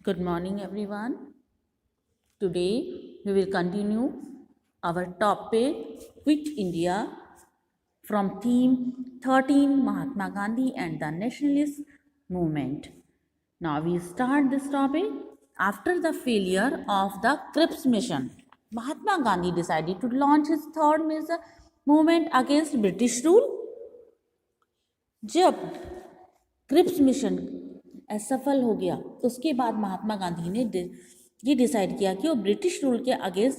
Good morning, everyone. Today we will continue our topic Quit India from theme 13 Mahatma Gandhi and the Nationalist Movement. Now we start this topic. After the failure of the Cripps mission, Mahatma Gandhi decided to launch his third major movement against British rule. जब Cripps mission असफल हो गया तो उसके बाद महात्मा गांधी ने ये decide किया कि वो ब्रिटिश रूल के against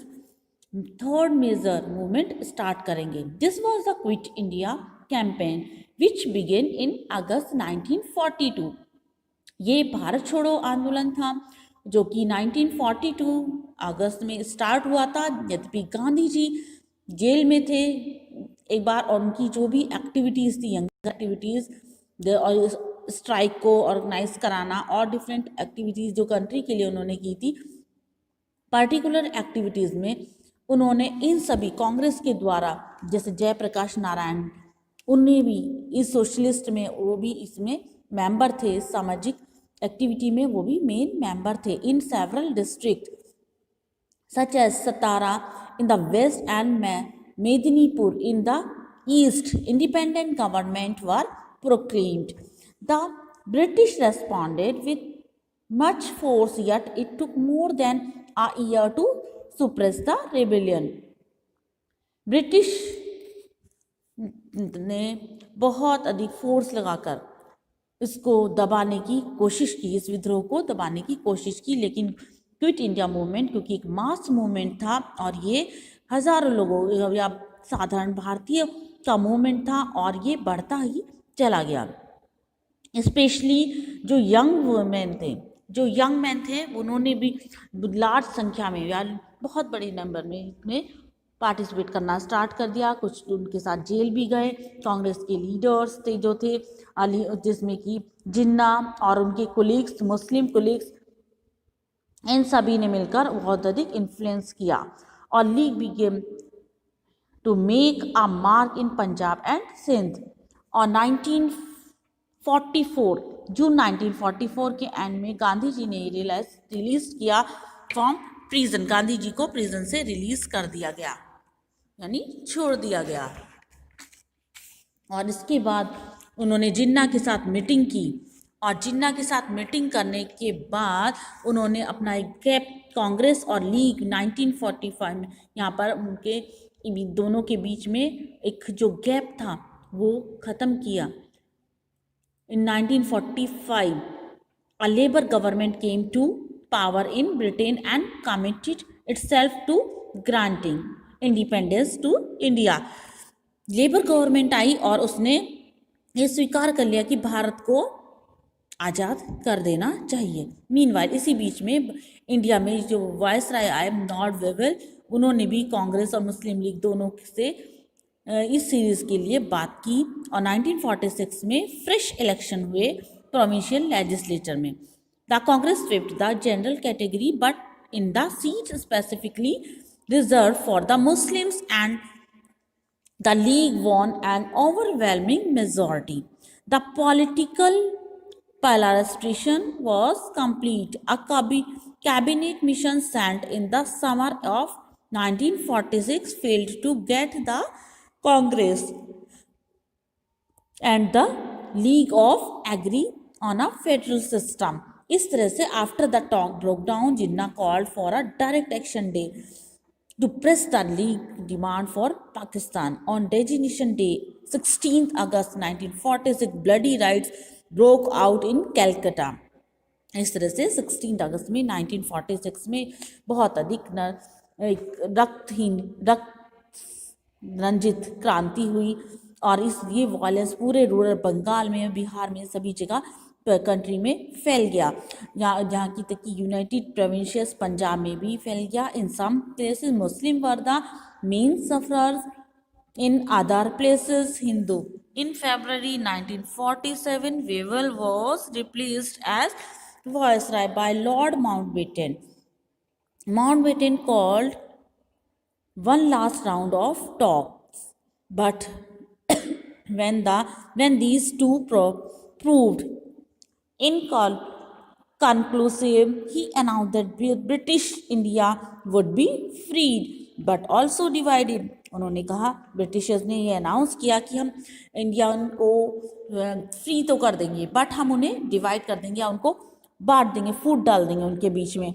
third major movement start करेंगे. This was the Quit India campaign which began in August 1942. ये भारत छोड़ो आंदोलन था जो कि 1942 अगस्त में स्टार्ट हुआ था. यद्यपि गांधी जी जेल में थे एक बार और उनकी जो भी एक्टिविटीज़ थी यंग एक्टिविटीज़ और स्ट्राइक को ऑर्गेनाइज कराना और डिफरेंट एक्टिविटीज़ जो कंट्री के लिए उन्होंने की थी पर्टिकुलर एक्टिविटीज़ में उन्होंने इन सभी कांग्रेस के द्वारा जैसे जयप्रकाश नारायण उन्हें भी इस सोशलिस्ट में वो भी इसमें मेंबर थे. सामाजिक एक्टिविटी में वो भी मेन मेंबर थे. In several district such as Satara in the west and Medinipur in the east, independent government were proclaimed. The British responded with much force, yet it took more than a year to suppress the rebellion. British ने बहुत अधिक force लगाकर इसको दबाने की कोशिश की, इस विद्रोह को दबाने की कोशिश की. लेकिन क्विट इंडिया मूवमेंट क्योंकि एक मास मूवमेंट था और ये हजारों लोगों या साधारण भारतीय का मूवमेंट था और ये बढ़ता ही चला गया. स्पेशली जो यंग मैन थे उन्होंने भी लार्ज संख्या में या बहुत बड़ी नंबर में पार्टिसिपेट करना स्टार्ट कर दिया. कुछ उनके साथ जेल भी गए. कांग्रेस के लीडर्स थे जो थे जिसमें कि जिन्ना और उनके कोलीग्स मुस्लिम कोलीग्स इन सभी ने मिलकर बहुत अधिक इन्फ्लुएंस किया और league began to make a mark in Punjab and Sindh. और 1944 जून 1944 के एंड में गांधी जी ने रिलीज किया फ्रॉम प्रिजन. गांधी जी को प्रिजन से रिलीज कर दिया गया यानी छोड़ दिया गया. और इसके बाद उन्होंने जिन्ना के साथ मीटिंग की और जिन्ना के साथ मीटिंग करने के बाद उन्होंने अपना एक गैप कांग्रेस और लीग 1945 में यहाँ पर उनके दोनों के बीच में एक जो गैप था वो ख़त्म किया. इन 1945 a labor government came to power in Britain and committed itself to granting independence to India. Labour government आई और उसने ये स्वीकार कर लिया कि भारत को आज़ाद कर देना चाहिए. मीनवाइल इसी बीच में इंडिया में जो वायसराय आए लॉर्ड वेवेल उन्होंने भी कांग्रेस और मुस्लिम लीग दोनों से इस सीरीज़ के लिए बात की और 1946 में फ्रेश इलेक्शन हुए प्रोविंशियल लेजिस्लेचर में. The Congress swept the general category but in the seat specifically reserve for the Muslims and the league won an overwhelming majority. The political polarization was complete. A cabinet mission sent in the summer of 1946 failed to get the Congress and the League of agree on a federal system. इस तरह से after the talk broke down, Jinnah called for a direct action day to press the league demand for Pakistan. On designation day 16th August 1946 bloody riots broke out in Calcutta. इस तरह से 16 अगस्त में 1946 में बहुत अधिक रक्त रंजित क्रांति हुई और ये वॉयलेंस पूरे रूरल बंगाल में बिहार में सभी जगह कंट्री में फैल गया. जहाँ की तक कि यूनाइटेड प्रोविंसेस पंजाब में भी फैल गया. In some places Muslim were the main sufferers, in other places Hindu. In February 1947 Wavell was replaced as Viceroy by Lord Mountbatten. Mountbatten called one last round of talks, but when these two proved conclusive, he announced that British India would be freed but also divided. उन्होंने कहा, Britishers ने ये announce किया कि हम India को free तो कर देंगे बट हम उन्हें डिवाइड कर देंगे या उनको बांट देंगे, फूट डाल देंगे उनके बीच में।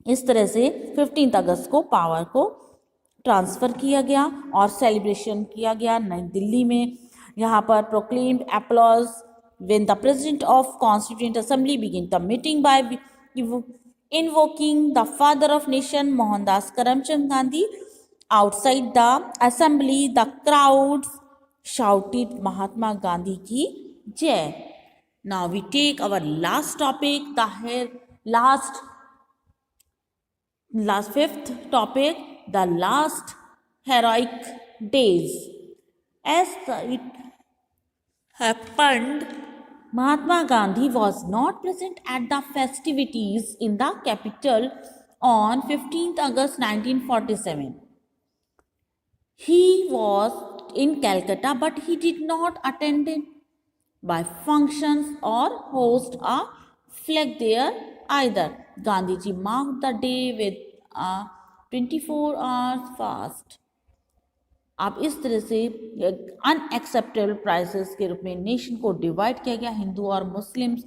इस तरह से 15 अगस्त को पावर को ट्रांसफ़र किया गया और सेलिब्रेशन किया गया नई दिल्ली में। यहाँ पर proclaimed applause when the president of constituent assembly began the meeting by invoking the father of nation Mohandas Karamchand Gandhi. Outside the assembly the crowds shouted Mahatma Gandhi ki jai. Now we take our last topic, the last fifth topic, the last heroic days. As it happened, Mahatma Gandhi was not present at the festivities in the capital on 15th August 1947. He was in Calcutta, but he did not attend by functions or host a flag there either. Gandhiji marked the day with a 24 hours fast. अब इस तरह से unacceptable prices के रूप में nation को divide किया गया, हिंदू और मुस्लिम्स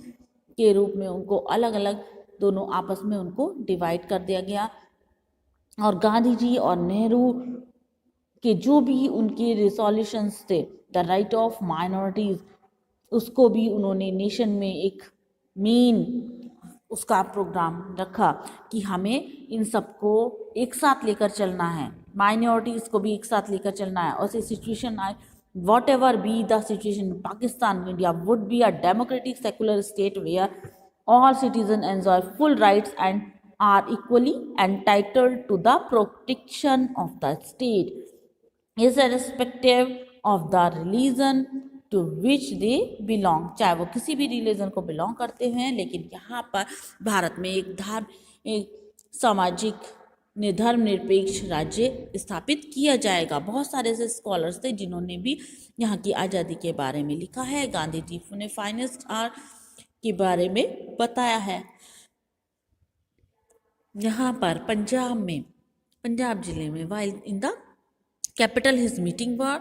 के रूप में उनको अलग अलग दोनों आपस में उनको डिवाइड कर दिया गया। और गांधी जी और नेहरू के जो भी उनके रिजोल्यूशंस थे, द राइट ऑफ माइनॉरिटीज़, उसको भी उन्होंने नेशन में एक मेन उसका प्रोग्राम रखा कि हमें इन सबको एक साथ लेकर चलना है, माइनॉरिटीज़ को भी एक साथ लेकर चलना है। और ऐसी सिचुएशन आए, whatever be the situation, Pakistan India would be a democratic secular state where all citizens enjoy full rights and are equally entitled to the protection of the state, irrespective of the religion to which they belong. चाहे वो किसी भी religion को belong करते हैं, लेकिन यहाँ पर भारत में एक सामाजिक धर्मनिरपेक्ष राज्य स्थापित किया जाएगा। बहुत सारे ऐसे स्कॉलर्स थे जिन्होंने भी यहाँ की आज़ादी के बारे में लिखा है। गांधी जी ने फाइनेस्ट आर के बारे में बताया है। यहाँ पर पंजाब जिले में while in the capital his meeting were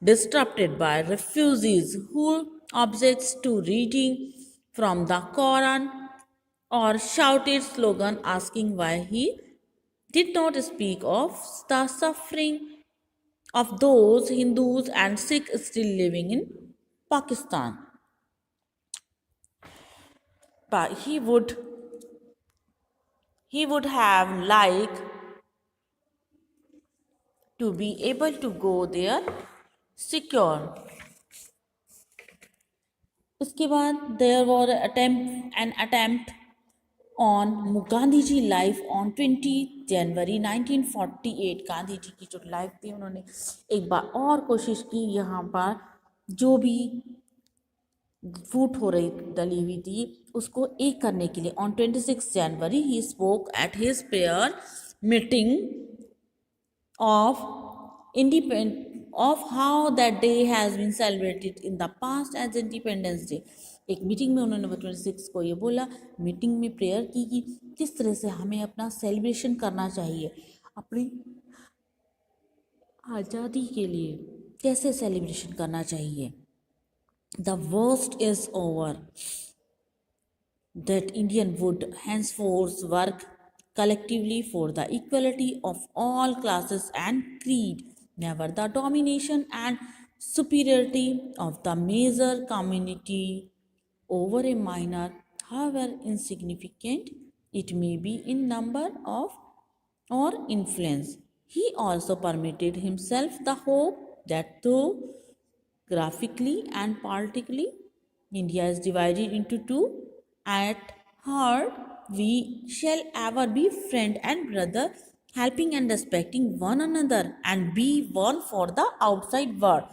disrupted by refugees who objects to reading from the Quran or shouted slogan asking why he did not speak of the suffering of those Hindus and Sikhs still living in Pakistan. But he would have liked to be able to go there secure. उसके बाद there was an attempt on Gandhi ji life on 20 January 1948। Gandhi ji की जो life थी, उन्होंने एक बार और कोशिश की यहाँ पर जो भी फूट हो रही डली हुई थी उसको एक करने के लिए। On 26 January he spoke at his prayer meeting of how that day has been celebrated in the past as Independence Day। एक मीटिंग में उन्होंने 26 को ये बोला, मीटिंग में प्रेयर की कि किस तरह से हमें अपना सेलिब्रेशन करना चाहिए, अपनी आज़ादी के लिए कैसे सेलिब्रेशन करना चाहिए। The worst is over, that Indian would henceforth work collectively for the equality of all classes and creed, never the domination and superiority of the major community over a minor, however insignificant it may be in number of or influence. He also permitted himself the hope that though graphically and politically India is divided into two, at heart we shall ever be friend and brother, helping and respecting one another and be one for the outside world।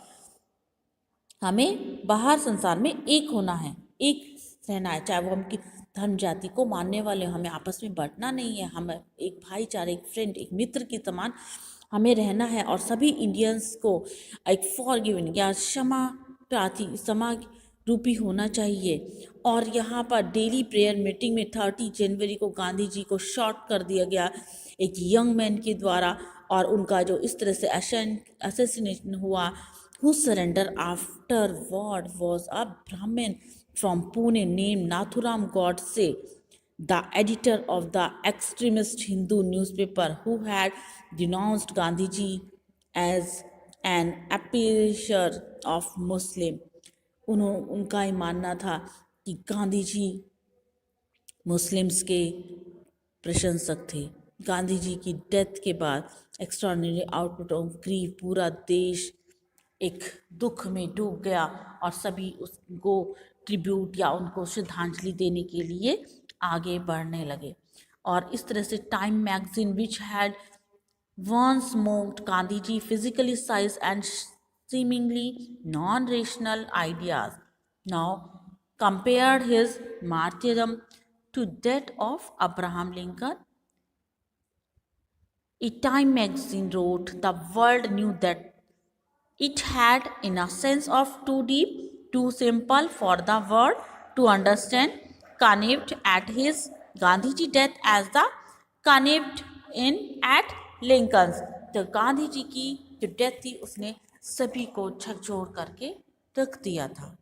हमें बाहर संसार में एक होना है, एक रहना है, चाहे वो हम की धर्म जाति को मानने वाले, हमें आपस में बांटना नहीं है, हम एक भाईचारे, एक फ्रेंड, एक मित्र के समान हमें रहना है। और सभी इंडियंस को एक फॉरगिविंग या क्षमा प्रार्थी रूपी होना चाहिए। और यहाँ पर डेली प्रेयर मीटिंग में 30 जनवरी को गांधी जी को शॉट कर दिया गया एक यंग मैन के द्वारा, और उनका जो इस तरह से असैसिनेशन हुआ। Who surrender after war was a Brahmin from Pune name Nathuram Godse, the editor of the extremist Hindu newspaper who had denounced Gandhiji as an appeaser of Muslim। उनका ये मानना था कि गांधी जी मुस्लिम्स के प्रशंसक थे। गांधी जी की डेथ के बाद एक्स्ट्राऑर्डिनरी आउटपुट ऑफ ग्रीफ, पूरा देश एक दुख में डूब गया और सभी उसको ट्रिब्यूट या उनको श्रद्धांजलि देने के लिए आगे बढ़ने लगे। और इस तरह से time magazine which had once mocked Gandhiji physically size and seemingly non-rational ideas, now compared his martyrdom to that of Abraham Lincoln. A Time magazine wrote, "The world knew that it had in a sense of too deep, too simple for the world to understand, connived at his Gandhiji death as the connived in at Lincoln's"। तो गांधी जी की जो death थी उसने सभी को झकझोर करके रख दिया था।